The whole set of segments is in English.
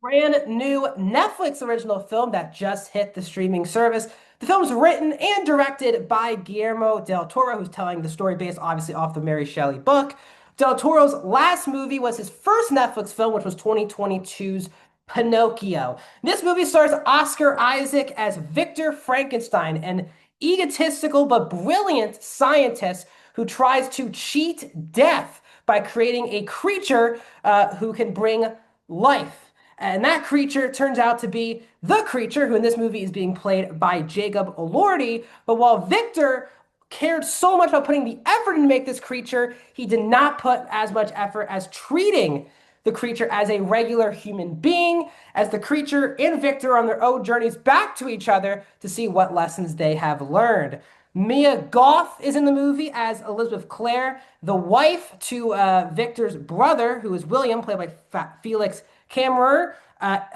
Brand new Netflix original film that just hit the streaming service. The film's written and directed by Guillermo del Toro, who's telling the story based obviously off the Mary Shelley book. Del Toro's last movie was his first Netflix film, which was 2022's Pinocchio. This movie stars Oscar Isaac as Victor Frankenstein, an egotistical but brilliant scientist who tries to cheat death by creating a creature who can bring life. And that creature turns out to be the creature, who in this movie is being played by Jacob Elordi. But while Victor cared so much about putting the effort in to make this creature, he did not put as much effort as treating the creature as a regular human being, as the creature and Victor are on their own journeys back to each other to see what lessons they have learned. Mia Goth is in the movie as Elizabeth Clare, the wife to Victor's brother, who is William, played by Felix Kammerer.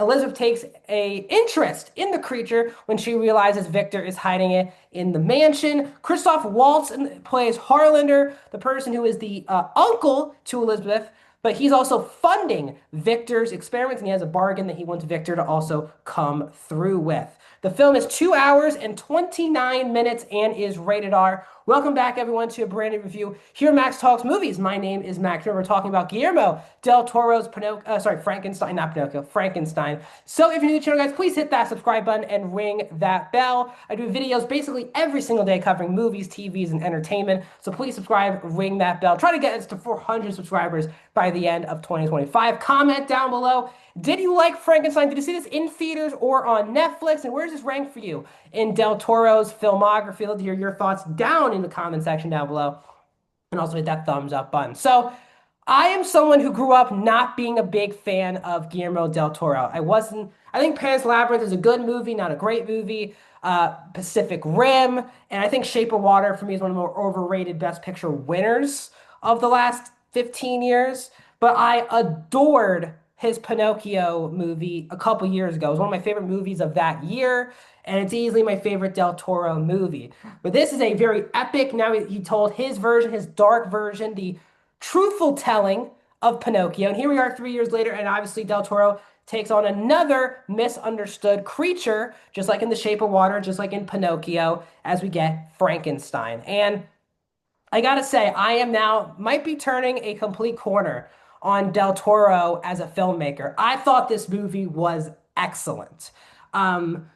Elizabeth takes a interest in the creature when she realizes Victor is hiding it in the mansion. Christoph Waltz plays Harlander, the person who is the uncle to Elizabeth, but he's also funding Victor's experiments, and he has a bargain that he wants Victor to also come through with. The film is 2 hours and 29 minutes and is rated R. Welcome back, everyone, to a brand new review here at Max Talks Movies. My name is Max. We're talking about Guillermo del Toro's Frankenstein, not Pinocchio, Frankenstein. So if you're new to the channel, guys, please hit that subscribe button and ring that bell. I do videos basically every single day covering movies, TVs, and entertainment. So please subscribe, ring that bell. Try to get us to 400 subscribers by the end of 2025. Comment down below. Did you like Frankenstein? Did you see this in theaters or on Netflix? And where does this rank for you in Del Toro's filmography? I'd love to hear your thoughts down in the comment section down below. And also hit that thumbs up button. So I am someone who grew up not being a big fan of Guillermo del Toro. I think Pan's Labyrinth is a good movie, not a great movie. Pacific Rim, and I think Shape of Water for me is one of the more overrated Best Picture winners of the last 15 years. But I adored his Pinocchio movie a couple years ago. It was one of my favorite movies of that year, and it's easily my favorite Del Toro movie. But this is a very epic. Now he told his version, his dark version, the truthful telling of Pinocchio. And here we are 3 years later, and obviously Del Toro takes on another misunderstood creature, just like in The Shape of Water, just like in Pinocchio, as we get Frankenstein. And I gotta say, I am now, might be turning a complete corner on Del Toro as a filmmaker. I thought this movie was excellent. Um,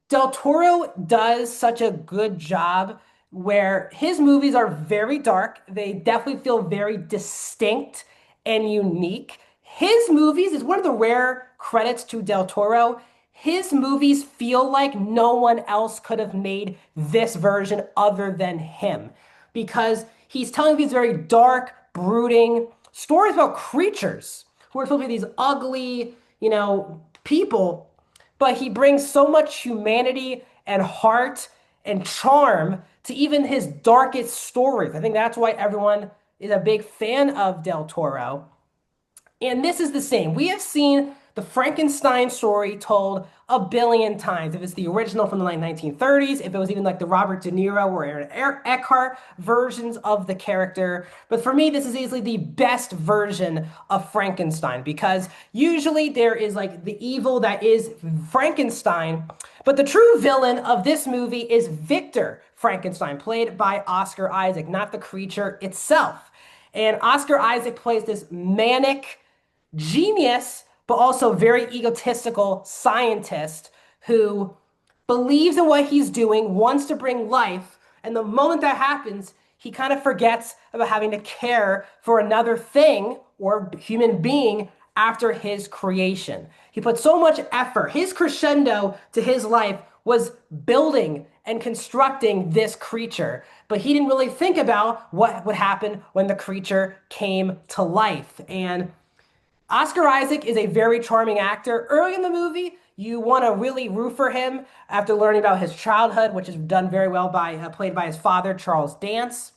Del Toro does such a good job where his movies are very dark. They definitely feel very distinct and unique. His movies is one of the rare credits to Del Toro. His movies feel like no one else could have made this version other than him because he's telling these very dark, brooding stories about creatures who are supposed to be these ugly, people, but he brings so much humanity and heart and charm to even his darkest stories. I think that's why everyone is a big fan of Del Toro. And this is the same. We have seen the Frankenstein story told a billion times. If it's the original from the late 1930s, if it was even like the Robert De Niro or Aaron Eckhart versions of the character. But for me, this is easily the best version of Frankenstein because usually there is like the evil that is Frankenstein. But the true villain of this movie is Victor Frankenstein, played by Oscar Isaac, not the creature itself. And Oscar Isaac plays this manic genius, but also very egotistical scientist who believes in what he's doing, wants to bring life. And the moment that happens, he kind of forgets about having to care for another thing or human being after his creation. He put so much effort. His crescendo to his life was building and constructing this creature, but he didn't really think about what would happen when the creature came to life. And Oscar Isaac is a very charming actor. Early in the movie, you want to really root for him after learning about his childhood, which is done very well by played by his father, Charles Dance.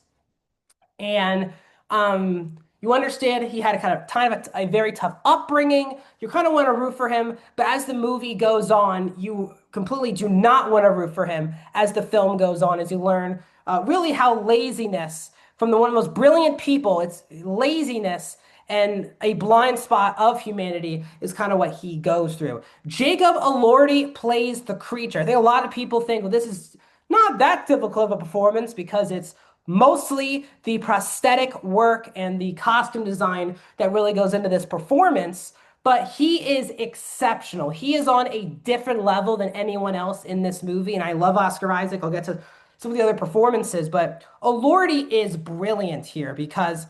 And you understand he had a kind of a very tough upbringing. You kind of want to root for him, but as the movie goes on, you completely do not want to root for him as the film goes on, as you learn really how laziness from one of the most brilliant people, it's laziness and a blind spot of humanity is kind of what he goes through. Jacob Elordi plays the creature. I think a lot of people think, well, this is not that difficult of a performance because it's mostly the prosthetic work and the costume design that really goes into this performance. But he is exceptional. He is on a different level than anyone else in this movie. And I love Oscar Isaac. I'll get to some of the other performances, but Elordi is brilliant here because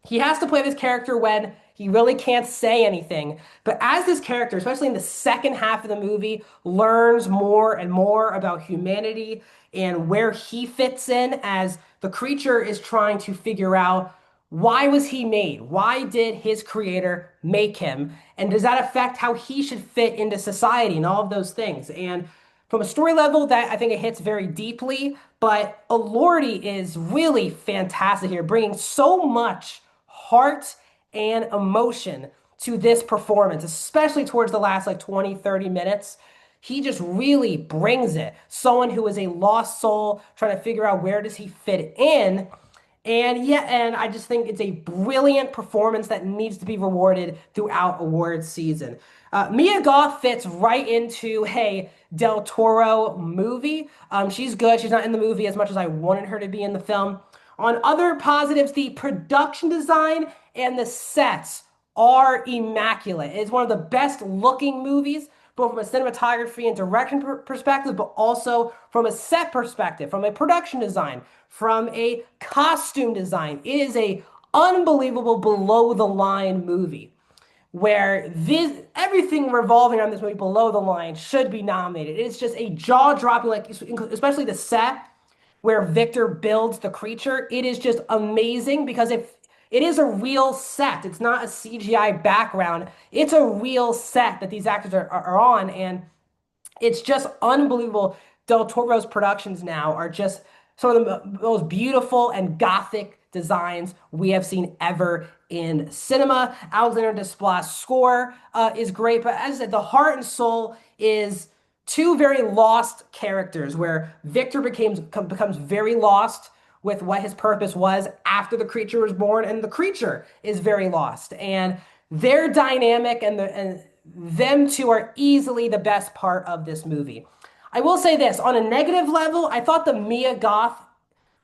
he has to play this character when he really can't say anything. But as this character, especially in the second half of the movie, learns more and more about humanity and where he fits in as the creature is trying to figure out why was he made? Why did his creator make him? And does that affect how he should fit into society and all of those things? And from a story level, that I think it hits very deeply, but Elordi is really fantastic here, bringing so much heart and emotion to this performance, especially towards the last like 20, 30 minutes. He just really brings it. Someone who is a lost soul trying to figure out where does he fit in. And yeah, and I just think it's a brilliant performance that needs to be rewarded throughout awards season. Mia Goth fits right into a Del Toro movie. She's good. She's not in the movie as much as I wanted her to be in the film. On other positives, the production design and the sets are immaculate. It's one of the best looking movies, both from a cinematography and direction perspective, but also from a set perspective, from a production design, from a costume design. It is a unbelievable below the line movie where this everything revolving around this movie below the line should be nominated. It's just a jaw-dropping, like especially the set where Victor builds the creature. It is just amazing because if it is a real set, it's not a CGI background. It's a real set that these actors are on, and it's just unbelievable. Del Toro's productions now are just some of the most beautiful and gothic designs we have seen ever in cinema. Alexander Desplat's score is great, but as I said, the heart and soul is two very lost characters where Victor becomes very lost with what his purpose was after the creature was born, and the creature is very lost. And their dynamic and them two are easily the best part of this movie. I will say this, on a negative level, I thought the Mia Goth,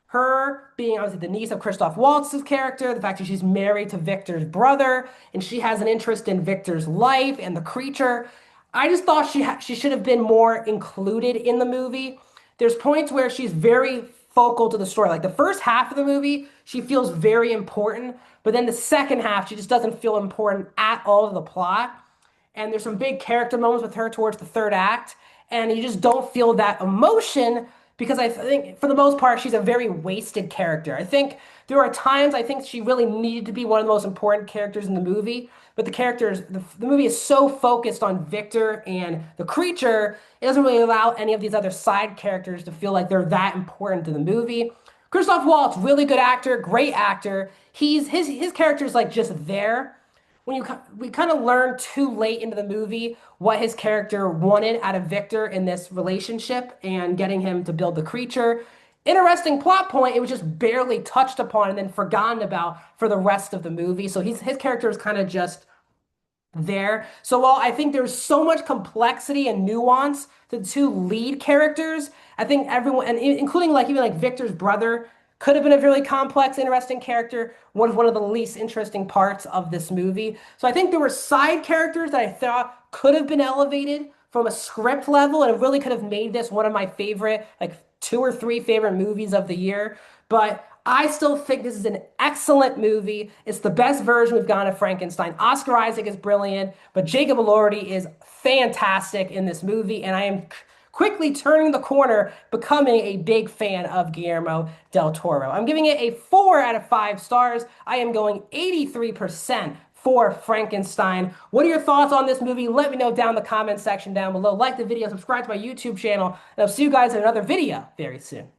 her being obviously the niece of Christoph Waltz's character, the fact that she's married to Victor's brother, and she has an interest in Victor's life and the creature. I just thought she should have been more included in the movie. There's points where she's very focal to the story. Like the first half of the movie, she feels very important, but then the second half, she just doesn't feel important at all to the plot. And there's some big character moments with her towards the third act, and you just don't feel that emotion because I think for the most part she's a very wasted character. I think there are times I think she really needed to be one of the most important characters in the movie, but the movie is so focused on Victor and the creature, it doesn't really allow any of these other side characters to feel like they're that important to the movie. Christoph Waltz, really good actor, great actor. His character is like just there when we kind of learn too late into the movie what his character wanted out of Victor in this relationship and getting him to build the creature. Interesting plot point. It was just barely touched upon and then forgotten about for the rest of the movie. So his character is kind of just there. So while I think there's so much complexity and nuance to the two lead characters, I think everyone, and including like even like Victor's brother, could have been a really complex, interesting character. One of the least interesting parts of this movie. So I think there were side characters that I thought could have been elevated from a script level, and it really could have made this one of my favorite, like two or three favorite movies of the year. But I still think this is an excellent movie. It's the best version we've gotten of Frankenstein. Oscar Isaac is brilliant, but Jacob Elordi is fantastic in this movie, and I am quickly turning the corner, becoming a big fan of Guillermo del Toro. I'm giving it a 4 out of 5 stars. I am going 83% for Frankenstein. What are your thoughts on this movie? Let me know down in the comment section down below. Like the video, subscribe to my YouTube channel, and I'll see you guys in another video very soon.